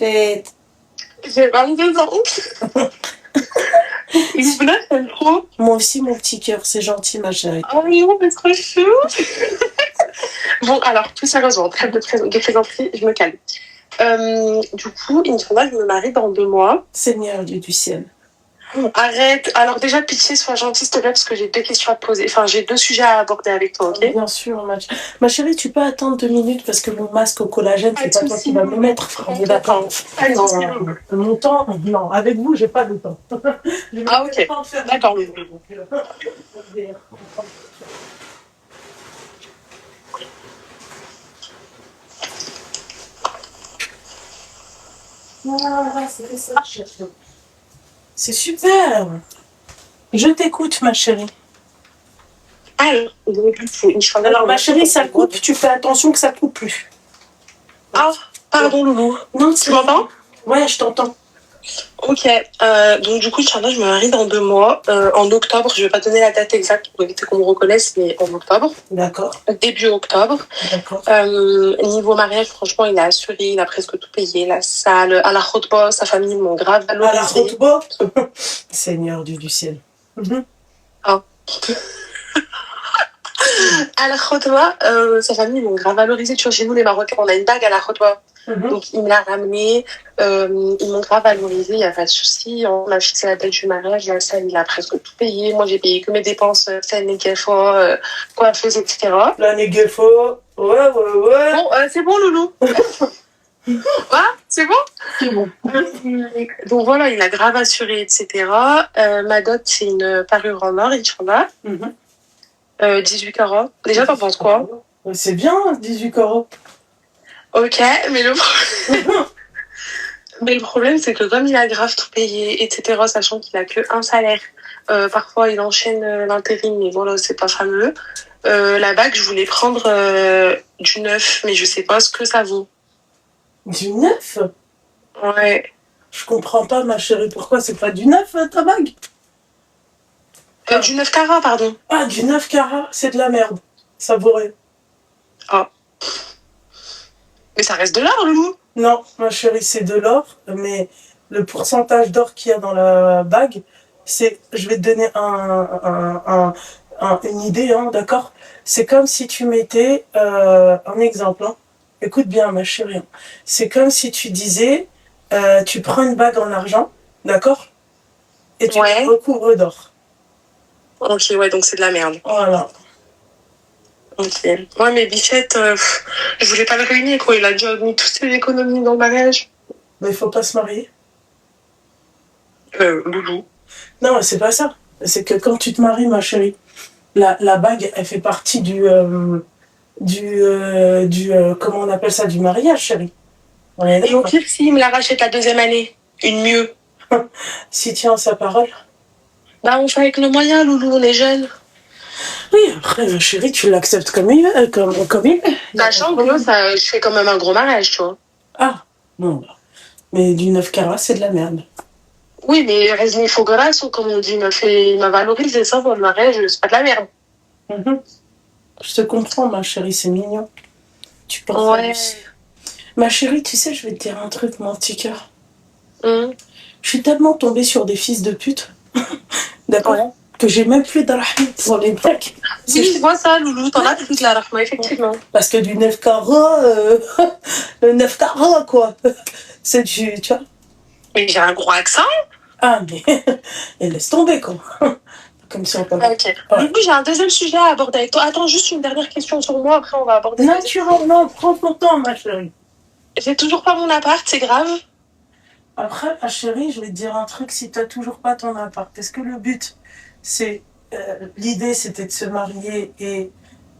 Et J'ai 22 ans. J'aime trop. moi aussi, mon petit cœur, c'est gentil, ma chérie. Oh non, c'est trop chou. Bon, alors, tout sérieusement, trêve de plaisanterie, je me calme. Du coup, Inch'Allah, je me marie dans 2 mois. Seigneur Dieu du ciel. Arrête. Alors déjà, pitié, sois gentille, s'il te plaît, parce que j'ai 2 questions à te poser. Enfin, j'ai 2 sujets à aborder avec toi, ok? Bien sûr, ma chérie, tu peux attendre 2 minutes parce que mon masque au collagène, c'est pas toi qui vas me mettre. On est d'accord. Mon temps, non, avec vous, j'ai pas le temps. Ah, ok. D'accord. Voilà, c'est ça, chérie. C'est super. Je t'écoute, ma chérie. Alors, ma chérie, ça coupe. Tu fais attention que ça coupe plus. Ah, pardon, Loulou. Non, tu m'entends? Ouais, je t'entends. Ok. Donc, du coup, Inch'Allah, je me marie dans 2 mois. En octobre, je vais pas donner la date exacte pour éviter qu'on me reconnaisse, mais en octobre. D'accord. Début octobre. D'accord. Niveau mariage, franchement, il a assuré, il a presque tout payé. La salle, à la khotba, sa famille m'ont grave valorisé. À la khotba. Seigneur Dieu du ciel. Ah. À la khotba, sa famille m'ont grave valorisé. Tu vois, chez nous, les Marocains, on a une bague à la khotba. Donc, il me l'a ramené. Ils m'ont grave valorisé, il n'y a pas de souci. On m'a fixé la date du mariage. La salle, il a presque tout payé. Moi, j'ai payé que mes dépenses, scène, néguefo, coiffeuse, etc. La néguefo. Ouais. Bon, c'est bon, Loulou. C'est bon? C'est bon. Donc voilà, il a grave assuré, etc. Ma dot, c'est une parure en or, Inch'Allah. 18 carats. Déjà, t'en penses quoi? C'est bien, 18 carats. Ok, mais mais le problème, c'est que comme il a grave tout payé, etc., sachant qu'il a que un salaire, parfois il enchaîne l'intérim, mais voilà, c'est pas fameux. La bague, je voulais prendre du neuf, mais je sais pas ce que ça vaut. Du neuf? Ouais. Je comprends pas, ma chérie, pourquoi c'est pas du neuf, ta bague? Du 9 carats, pardon. Ah, du 9 carats, c'est de la merde. Savouré. Ah. Mais ça reste de l'or, Loulou. Non, ma chérie, c'est de l'or, mais le pourcentage d'or qu'il y a dans la bague, c'est, je vais te donner une idée, hein, d'accord? C'est comme si tu mettais un exemple. Hein. Écoute bien, ma chérie. Hein. C'est comme si tu disais, tu prends une bague en argent, d'accord? Et tu la recouvres d'or. Ok, ouais, donc c'est de la merde. Voilà. Ok. Moi, mes bichettes, je voulais pas le ruiner, quoi. Il a déjà mis toutes ses économies dans le mariage. Mais il faut pas se marier. Loulou. Non, mais c'est pas ça. C'est que quand tu te maries, ma chérie, la bague, elle fait partie comment on appelle ça, du mariage, chérie. Et au pire, s'il me la rachète la 2e année, une mieux. S'il tient sa parole. Bah, on fait avec nos moyens, Loulou, on est jeunes. Oui, après, chérie, tu l'acceptes comme il est. Sachant que je fais quand même un gros mariage, tu vois. Ah, non. Mais du 9 carats, c'est de la merde. Oui, mais Resmi Fogoras, comme on dit, il m'a valorisé ça pour le mariage, c'est pas de la merde. Je te comprends, ma chérie, c'est mignon. Tu penses aussi. Ma chérie, tu sais, je vais te dire un truc, mon petit cœur. Je suis tellement tombée sur des fils de pute. D'accord? Que j'ai même plus de rahma pour les mecs. Oui, je vois ça, Loulou, t'en as plus de la rahma, effectivement. Parce que du 9 carats, le 9 carats, quoi. C'est du, tu vois. Mais j'ai un gros accent. Ah, mais elle laisse tomber, quoi. Comme si on parlait. Ok. Loulou, j'ai un deuxième sujet à aborder avec toi. Attends, juste une dernière question sur moi, après on va aborder. Naturellement, prends ton temps, ma chérie. J'ai toujours pas mon appart, c'est grave. Après, ma chérie, je vais te dire un truc, si t'as toujours pas ton appart, est-ce que le but, c'est... l'idée, c'était de se marier et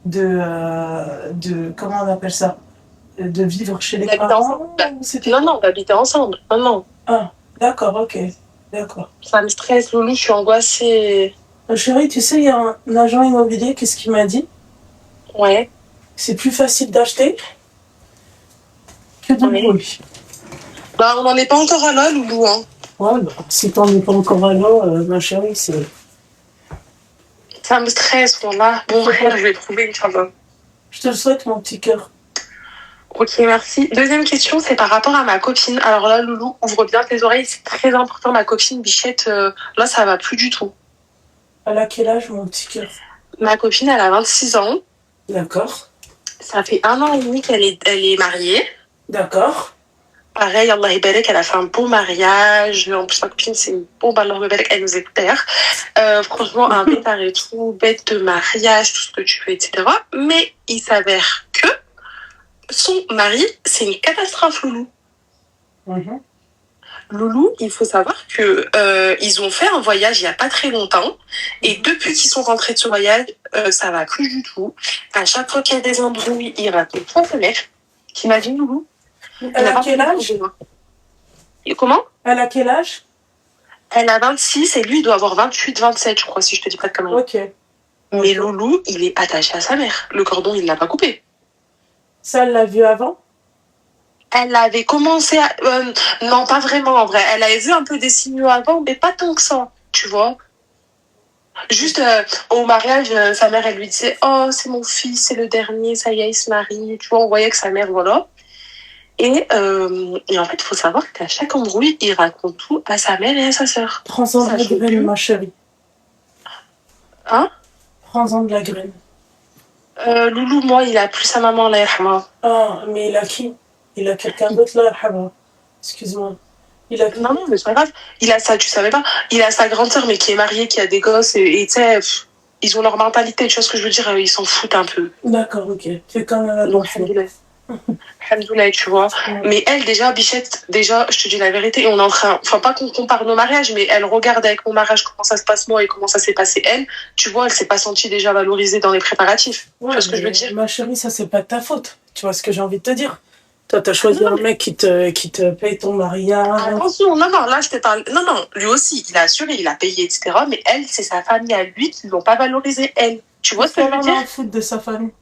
de comment on appelle ça? De vivre chez les parents? Non, d'habiter ensemble. Non. Ah, d'accord, ok. D'accord. Ça me stresse, Loulou, je suis angoissée. Chérie, tu sais, il y a un agent immobilier, qu'est-ce qu'il m'a dit? Ouais. C'est plus facile d'acheter que de louer. Bah, on n'en est pas encore à là, Loulou, hein. Ouais, bah, si t'en es pas encore à là, ma chérie, c'est... Ça me stresse, voilà. Bon, frère, je vais trouver, Inch'Allah. Je te le souhaite, mon petit cœur. Ok, merci. Deuxième question, c'est par rapport à ma copine. Alors là, Loulou, ouvre bien tes oreilles, c'est très important. Ma copine Bichette, là, ça va plus du tout. Elle a quel âge, mon petit cœur? Ma copine, elle a 26 ans. D'accord. Ça fait 1 an et demi elle est mariée. D'accord. Pareil, Allah Ibarek, elle a fait un beau mariage. En plus, ma copine, c'est une bombe, Allah Ibarek, elle nous est père. Franchement, un pétard et tout, bête de mariage, tout ce que tu veux, etc. Mais il s'avère que son mari, c'est une catastrophe, Loulou. Mhm. Loulou, il faut savoir que ils ont fait un voyage il y a pas très longtemps et depuis qu'ils sont rentrés de ce voyage, ça va plus du tout. À chaque fois qu'il y a des embrouilles, il raconte trois fenêtres. T'imagines, Loulou? Elle a quel âge? Et comment? Elle a quel âge? Elle a 26 et lui, il doit avoir 28, 27, je crois, si je te dis pas de conneries. Ok. Mais Loulou, il est attaché à sa mère. Le cordon, il l'a pas coupé. Ça, elle l'a vu avant? Elle avait commencé à... non, pas vraiment, en vrai. Elle avait vu un peu des signaux avant, mais pas tant que ça, tu vois. Juste au mariage, sa mère, elle lui disait « Oh, c'est mon fils, c'est le dernier, ça y est, il se marie. » Tu vois, on voyait que sa mère, voilà. Et en fait, il faut savoir qu'à chaque embrouille, il raconte tout à sa mère et à sa sœur. Prends-en de la graine, ma chérie. Hein? Prends-en de la graine. Loulou, moi, il a plus sa maman, là, yarhamha. Ah, mais il a qui? Il a quelqu'un d'autre, là, yarhamha. Excuse-moi. Il a... Non, mais c'est pas grave. Il a ça, tu savais pas. Il a sa grande sœur, mais qui est mariée, qui a des gosses, et tu sais, ils ont leur mentalité, tu vois ce que je veux dire, ils s'en foutent un peu. D'accord, ok. C'est quand même attention. Alhamdoulilah, tu vois. Ouais. Mais elle, déjà, Bichette, déjà, je te dis la vérité, et on est en train, enfin, pas qu'on compare nos mariages, mais elle regarde avec mon mariage comment ça se passe moi et comment ça s'est passé elle. Tu vois, elle s'est pas sentie déjà valorisée dans les préparatifs. Ouais, tu vois ce que je veux dire? Ma chérie, ça, c'est pas de ta faute. Tu vois ce que j'ai envie de te dire? Toi, t'as choisi un mec qui te paye ton mariage. Attention, non, là, je te parle. Non, lui aussi, il a assuré, il a payé, etc. Mais elle, c'est sa famille à lui qui l'ont pas valorisé, elle. Tu vois ce que je veux dire? Elle foutre de sa famille.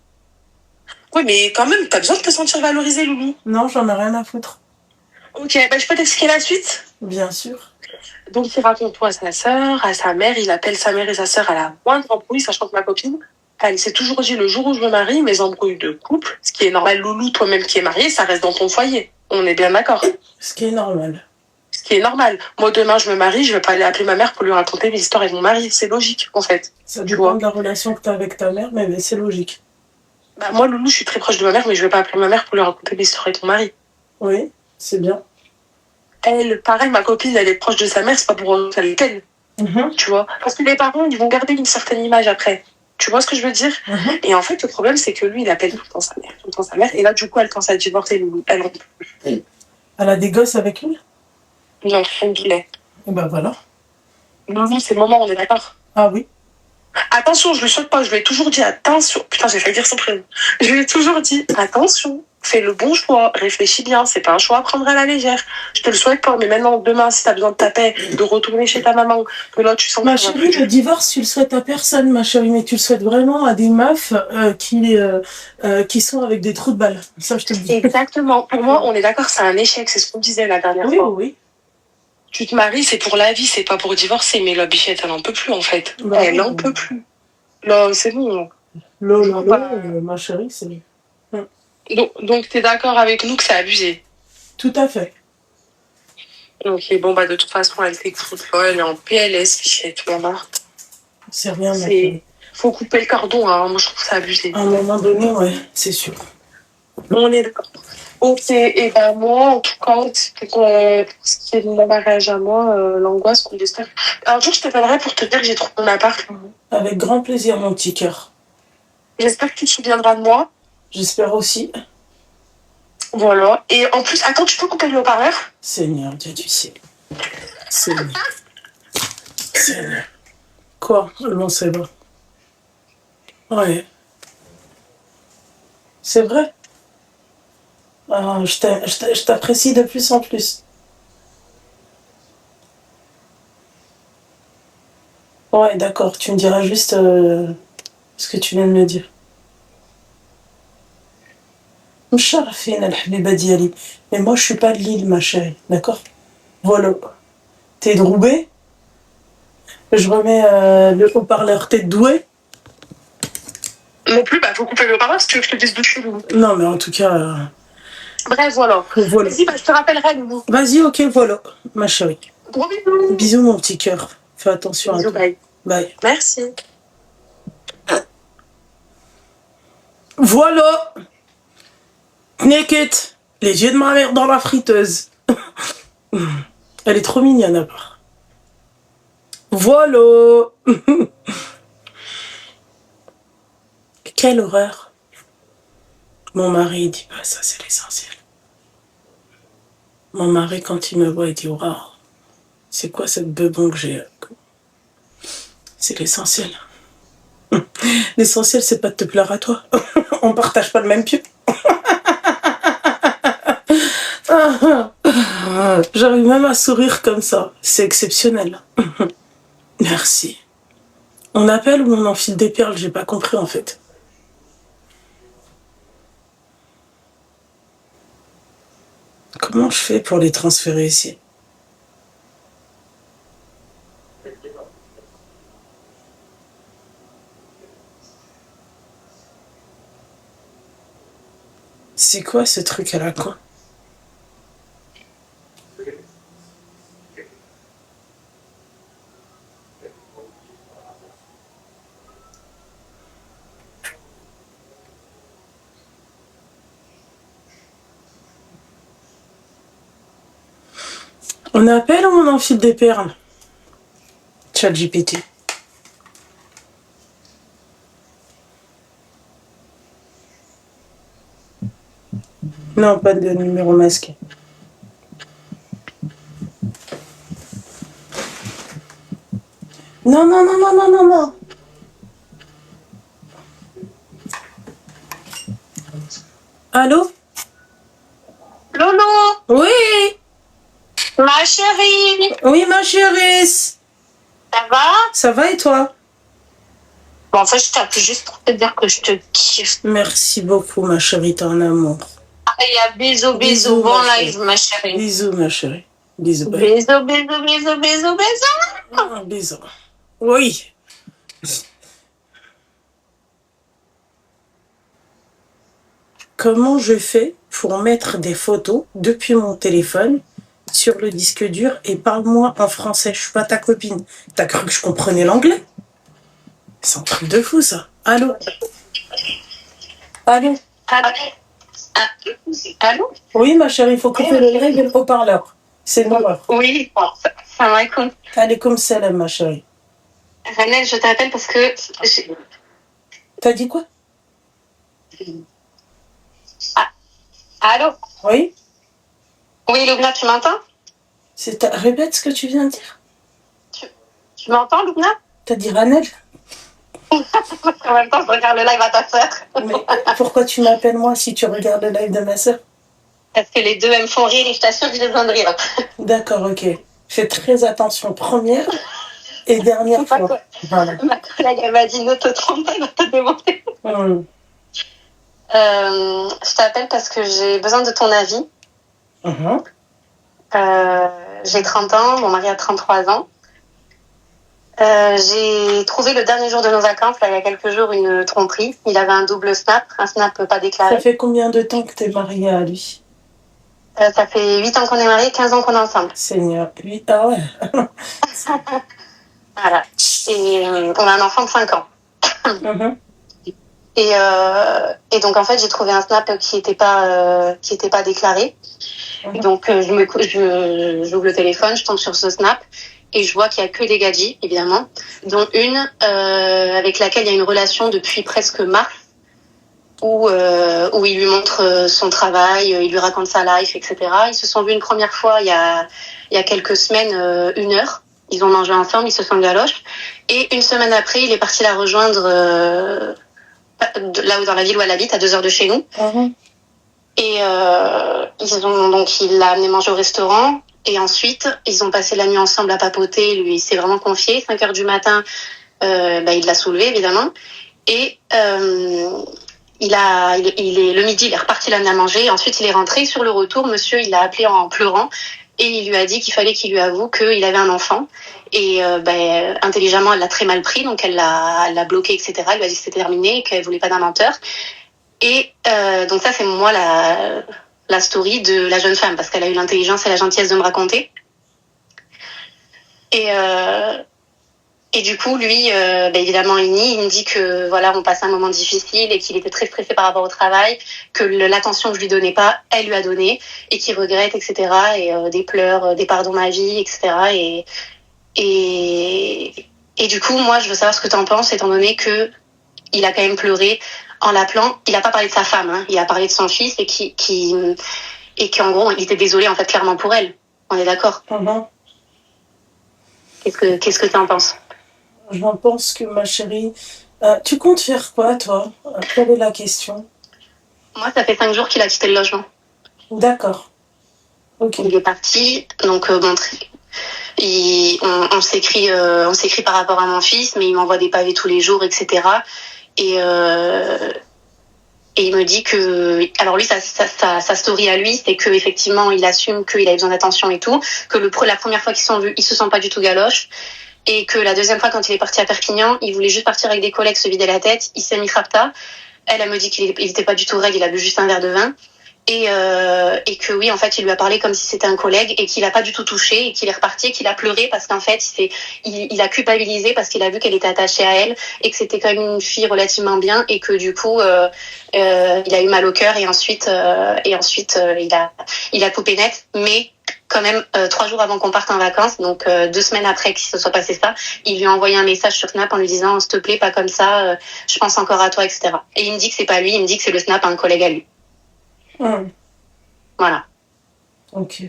Oui, mais quand même, t'as besoin de te sentir valorisé, Loulou. Non, j'en ai rien à foutre. Ok, je peux t'expliquer la suite? Bien sûr. Donc, il raconte tout à sa sœur, à sa mère. Il appelle sa mère et sa sœur à la moindre embrouille, sachant que ma copine, elle s'est toujours dit, le jour où je me marie, mes embrouilles de couple, ce qui est normal, Loulou, toi-même qui es marié, ça reste dans ton foyer. On est bien d'accord. Ce qui est normal. Ce qui est normal. Moi, demain, je me marie, je vais pas aller appeler ma mère pour lui raconter mes histoires avec mon mari. C'est logique, en fait. Ça dépend de la relation que tu as avec ta mère, mais c'est logique. Moi, Loulou, je suis très proche de ma mère, mais je vais pas appeler ma mère pour lui raconter mes histoires avec mon mari. Oui, c'est bien. Elle, pareil, ma copine, elle est proche de sa mère, c'est pas pour faire qu'elle. Tu vois? Parce que les parents, ils vont garder une certaine image après. Tu vois ce que je veux dire? Et en fait, le problème, c'est que lui, il appelle tout le temps sa mère. Et là, du coup, elle pense à divorcer, Loulou. Elle en peut plus. Elle a des gosses avec lui? Non, elle est. Et ben voilà. Loulou, c'est le moment, on est d'accord? Ah oui. Attention, je le souhaite pas, je lui ai toujours dit attention. Putain, j'ai failli dire son prénom. Je lui ai toujours dit attention, fais le bon choix, réfléchis bien, c'est pas un choix à prendre à la légère. Je te le souhaite pas, mais maintenant, demain, si t'as besoin de ta paix, de retourner chez ta maman, que là, tu sens... Ma chérie, le divorce, tu le souhaites à personne, ma chérie, mais tu le souhaites vraiment à des meufs qui sont avec des trous de balles. Ça, je te le dis. Exactement. Pour moi, on est d'accord, c'est un échec, c'est ce qu'on disait la dernière fois. Oui. Tu te maries, c'est pour la vie, c'est pas pour divorcer, mais la Bichette, elle en peut plus, en fait. Bah, elle en peut plus. Là, c'est bon. Ma chérie, c'est... Donc t'es d'accord avec nous que c'est abusé? Tout à fait. Ok, bon, de toute façon, elle t'écoute, elle est en PLS, Bichette, maman. C'est rien, ma chérie. Faut couper le cordon, hein. Moi, je trouve ça abusé. À un moment donné, ouais, c'est sûr. On est d'accord. Ok, et moi, en tout cas, pour ce qui est de mon mariage à moi, l'angoisse qu'on espère. Un jour, je t'appellerai pour te dire que j'ai trouvé mon appart. Avec grand plaisir, mon petit cœur. J'espère que tu te souviendras de moi. J'espère aussi. Voilà. Et en plus, attends, tu peux couper le haut-parleur? Seigneur, Dieu du ciel. Seigneur. Quoi? Non, c'est bon. Ouais. C'est vrai? Ah, je t'apprécie de plus en plus. Ouais, d'accord. Tu me diras juste ce que tu viens de me dire. مشرفين الحبيبة ديالي. Mais moi, je suis pas de Lille, ma chérie. D'accord? Voilà. T'es de Roubaix? Je remets le haut-parleur. T'es de Douai? Non plus, faut couper le haut-parleur si tu veux que je te dise d'où je suis. Non, mais en tout cas, Bref, voilà. Voilà. Vas-y, je te rappellerai. Vas-y, ok, voilà, ma chérie. Gros bisous. Bisous, mon petit cœur. Fais attention bisous, à toi. Bye. Bye. Merci. Voilà. Naked. Les yeux de ma mère dans la friteuse. Elle est trop mignonne à part. Voilà. Quelle horreur. Mon mari, il dit pas ça, c'est l'essentiel. Mon mari, quand il me voit, il dit waouh, c'est quoi cette bebon que j'ai? C'est l'essentiel. L'essentiel, c'est pas de te plaire à toi. On partage pas le même pieu. J'arrive même à sourire comme ça. C'est exceptionnel. Merci. On appelle ou on enfile des perles? J'ai pas compris en fait. Comment je fais pour les transférer ici? C'est quoi ce truc à la con? On appelle ou on enfile des perles? ChatGPT. Non, pas de numéro masqué. Non, non, non, non, non, non, non. Allô? Lolo. Oui. Ma chérie. Oui, ma chérie. Ça va? Ça va et toi? Bon, en fait, je t'appelle juste pour te dire que je te kiffe. Merci beaucoup, ma chérie, t'es un amour. Allez, bisous, bisous. Bon live, ma chérie. Bisous, ma chérie. Bisous, bye. Bisous, bisous, bisous, bisous, bisous. Bisous. Oui. Comment je fais pour mettre des photos depuis mon téléphone sur le disque dur et parle-moi en français, je suis pas ta copine. T'as cru que je comprenais l'anglais? C'est un truc de fou ça. Allô? Allô? Allô? Oui ma chérie, il faut couper le live et le haut-parleur. C'est une horreur. Oui, ça va écoute. Alaykoum salam ma chérie. Ranel, je t'appelle parce que... T'as dit quoi? Allô? Oui? Oui, Loubna, tu m'entends? Répète ce que tu viens de dire. Tu m'entends, Loubna? T'as dit Ranel? En même temps, je regarde le live à ta sœur. Mais pourquoi tu m'appelles moi si tu regardes le live de ma sœur? Parce que les deux, elles me font rire et je t'assure que j'ai besoin de rire. D'accord, ok. Fais très attention, première et dernière fois. Voilà. Ma collègue, elle m'a dit ne te trompe pas, elle va te demander. Je t'appelle parce que j'ai besoin de ton avis. J'ai 30 ans, mon mari a 33 ans. J'ai trouvé le dernier jour de nos vacances, là, il y a quelques jours, une tromperie. Il avait un double snap, un snap pas déclaré. Ça fait combien de temps que t'es mariée à lui? Ça fait 8 ans qu'on est mariés, 15 ans qu'on est ensemble. Seigneur, 8 ans, ouais. Voilà. Et on a un enfant de 5 ans. Et donc, en fait, j'ai trouvé un snap qui était pas déclaré. Donc, j'ouvre le téléphone, je tombe sur ce snap. Et je vois qu'il y a que des gadgets, évidemment, dont une avec laquelle il y a une relation depuis presque mars, où il lui montre son travail, il lui raconte sa life, etc. Ils se sont vus une première fois il y a quelques semaines, 1 heure. Ils ont mangé ensemble, ils se sont galoches. Et une semaine après, il est parti la rejoindre là où dans la ville où elle habite, à 2 heures de chez nous. Et il l'a amené manger au restaurant. Et ensuite, ils ont passé la nuit ensemble à papoter. Lui, il s'est vraiment confié. 5 heures du matin, il l'a soulevé, évidemment. Et le midi, il est reparti l'amener à manger. Et ensuite, il est rentré. Sur le retour, monsieur, il l'a appelé en pleurant. Et il lui a dit qu'il fallait qu'il lui avoue qu'il avait un enfant. Et intelligemment, elle l'a très mal pris. Donc, elle l'a bloqué, etc. Elle lui a dit que c'était terminé et qu'elle voulait pas d'un menteur. Et donc ça, c'est moi la story de la jeune femme parce qu'elle a eu l'intelligence et la gentillesse de me raconter. Et du coup, lui, évidemment, il nie. Il me dit que voilà, on passe un moment difficile et qu'il était très stressé par rapport au travail, que l'attention que je lui donnais pas, elle lui a donné et qu'il regrette, etc. Et des pleurs, des pardons ma vie, etc. Et du coup, moi, je veux savoir ce que tu en penses, étant donné que il a quand même pleuré en l'appelant. Il a pas parlé de sa femme, hein, il a parlé de son fils et qu'en gros, il était désolé en fait clairement pour elle. On est d'accord. Qu'est-ce que tu en penses? J'en pense que ma chérie, tu comptes faire quoi, toi? Quelle est la question? Moi, ça fait 5 jours qu'il a quitté le logement. D'accord. Ok. Il est parti, donc bon, on s'écrit par rapport à mon fils, mais il m'envoie des pavés tous les jours, etc. Et il me dit que, alors lui, sa story à lui, c'est que effectivement, il assume qu'il a besoin d'attention et tout, que la première fois qu'ils se sont vus, il se sent pas du tout galoche. Et que la deuxième fois, quand il est parti à Perpignan, il voulait juste partir avec des collègues, se vider la tête. Il s'est mis rapta. Elle me dit qu'il était pas du tout raide, il a bu juste un verre de vin. Et que oui, en fait, il lui a parlé comme si c'était un collègue et qu'il a pas du tout touché et qu'il est reparti et qu'il a pleuré parce qu'en fait, il a culpabilisé parce qu'il a vu qu'elle était attachée à elle et que c'était quand même une fille relativement bien et que du coup, il a eu mal au cœur et ensuite, il a coupé net. Mais quand même 3 jours avant qu'on parte en vacances, donc 2 semaines après qu'il se soit passé ça, il lui a envoyé un message sur Snap en lui disant s'il te plaît pas comme ça, je pense encore à toi, etc. Et il me dit que c'est pas lui, il me dit que c'est le Snap à un collègue à lui. Voilà. Ok.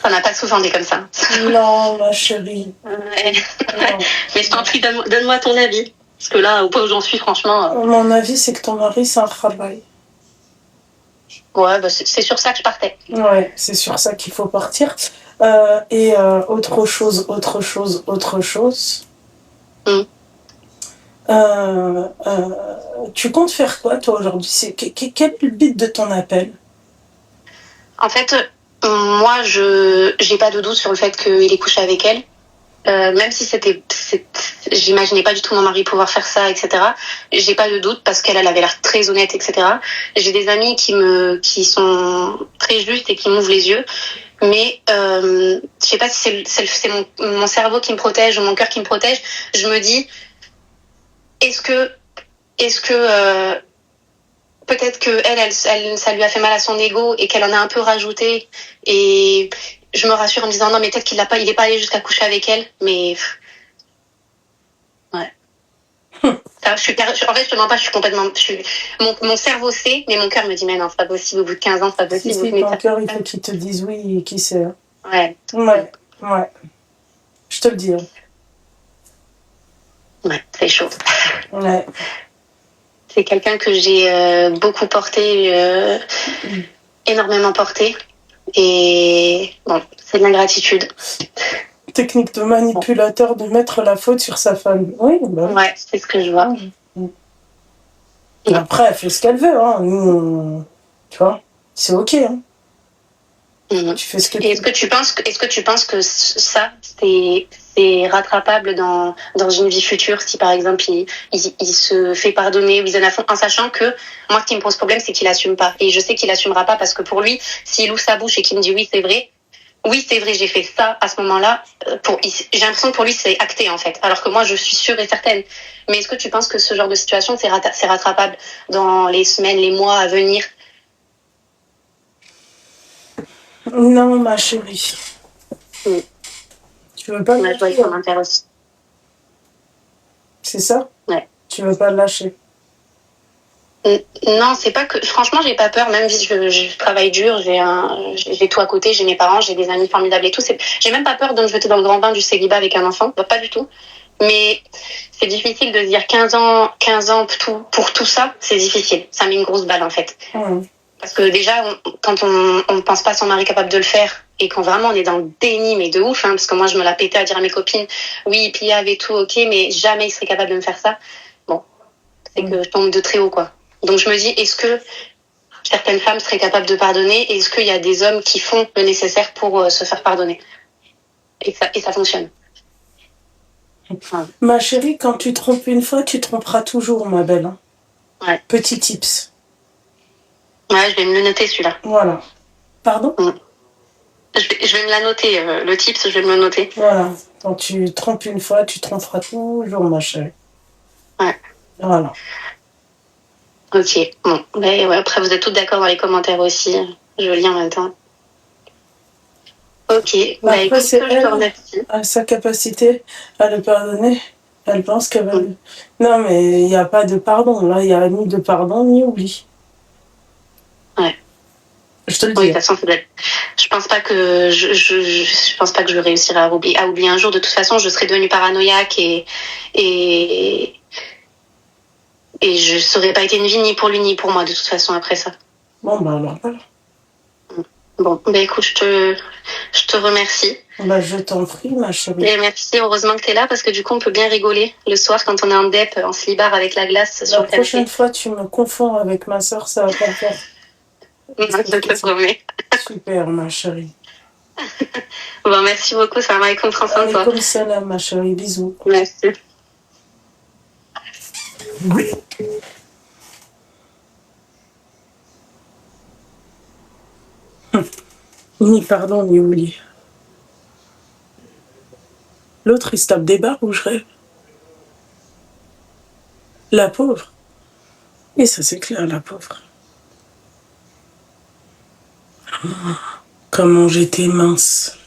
Ça n'a pas souvent dit comme ça. Non, ma chérie. Ouais. Non. Mais je t'en prie, donne-moi ton avis. Parce que là, au point où j'en suis, franchement... Mon avis, c'est que ton mari, c'est un travail. Ouais, c'est sur ça que je partais. Ouais, c'est sur ça qu'il faut partir. Autre chose. Tu comptes faire quoi, toi, aujourd'hui? Quel est le but de ton appel? En fait, moi, j'ai pas de doute sur le fait qu'il ait couché avec elle. Même si j'imaginais pas du tout mon mari pouvoir faire ça, etc. J'ai pas de doute parce qu'elle avait l'air très honnête, etc. J'ai des amis qui sont très justes et qui m'ouvrent les yeux. Mais je sais pas si c'est mon cerveau qui me protège ou mon cœur qui me protège. Je me dis, est-ce que peut-être que elle, ça lui a fait mal à son ego et qu'elle en a un peu rajouté. Et je me rassure en me disant non, mais peut-être il est pas allé jusqu'à coucher avec elle. Mais ouais. En fait, je te mens pas, je suis complètement. Mon cerveau sait, mais mon cœur me dit mais non, c'est pas possible. Au bout de 15 ans, c'est pas possible. Si, ton cœur, il faut qu'il te dise oui et qu'il sait. Ouais. Je te le dis. Ouais, c'est chaud. Ouais. C'est quelqu'un que j'ai beaucoup porté, énormément porté. Et bon, c'est de l'ingratitude. Technique de manipulateur de mettre la faute sur sa femme. Oui, bah. Ouais, c'est ce que je vois. Et après, elle fait ce qu'elle veut. Hein. Nous, tu vois, c'est OK. Hein. Tu fais ce que est-ce que tu penses que ça, c'est rattrapable dans une vie future si par exemple il se fait pardonner en sachant que moi ce qui me pose problème c'est qu'il assume pas et je sais qu'il assumera pas parce que pour lui s'il ouvre sa bouche et qu'il me dit oui c'est vrai j'ai fait ça à ce moment-là j'ai l'impression que pour lui c'est acté en fait alors que moi je suis sûre et certaine mais est-ce que tu penses que ce genre de situation c'est rattrapable dans les semaines les mois à venir? Non, ma chérie. Tu veux pas le lâcher? Ça m'intéresse. C'est ça? Ouais. Tu veux pas le lâcher? Non, c'est pas que... Franchement, j'ai pas peur, même si je travaille dur, j'ai tout à côté, j'ai mes parents, j'ai des amis formidables et tout. J'ai même pas peur de me jeter dans le grand bain du célibat avec un enfant, pas du tout. Mais c'est difficile de se dire 15 ans pour tout ça, c'est difficile. Ça met une grosse balle, en fait. Parce que déjà, quand on pense pas son mari capable de le faire, et quand vraiment on est dans le déni, mais de ouf, hein, parce que moi je me la pétais à dire à mes copines, oui, pliable et tout, ok, mais jamais il serait capable de me faire ça. Bon, c'est que je tombe de très haut, quoi. Donc je me dis, est-ce que certaines femmes seraient capables de pardonner? Est-ce qu'il y a des hommes qui font le nécessaire pour se faire pardonner? Et ça fonctionne. Ma chérie, quand tu trompes une fois, tu tromperas toujours, ma belle. Hein. Ouais. Petit tips. Ouais, je vais me le noter celui-là. Voilà. Pardon? Je vais me la noter, le tips, je vais me le noter. Voilà. Quand tu trompes une fois, tu tromperas toujours, ma chérie. Ouais. Voilà. Ok, bon. Ouais, après, vous êtes toutes d'accord dans les commentaires aussi. Je lis en même temps. Ok, après, écoute, c'est je te remercie. À sa capacité à le pardonner. Elle pense qu'elle va... Non, mais il n'y a pas de pardon. Là, il n'y a ni de pardon, ni oubli. Ouais. Je te le dis. Oui, de toute façon, je pense pas que je pense pas que je réussirai à oublier un jour. De toute façon, je serai devenue paranoïaque et je serais pas été une vie ni pour lui ni pour moi de toute façon après ça. Bon, bah alors voilà. Bon, écoute, je te remercie. Bah, je t'en prie, ma chérie. Et merci, heureusement que tu es là parce que du coup, on peut bien rigoler le soir quand on est en dep, en slibard avec la glace sur le canapé. La prochaine fois, tu me confonds avec ma soeur, ça va pas le faire. Je te promets. Super, ma chérie. Bon, merci beaucoup, ça m'a écouté. Prends soin de toi. Comme salam, ma chérie. Bisous. Merci. Ni pardon, ni oubli. L'autre, il se tape des barres où je rêve. La pauvre. Et ça, c'est clair, la pauvre. Comment j'étais mince.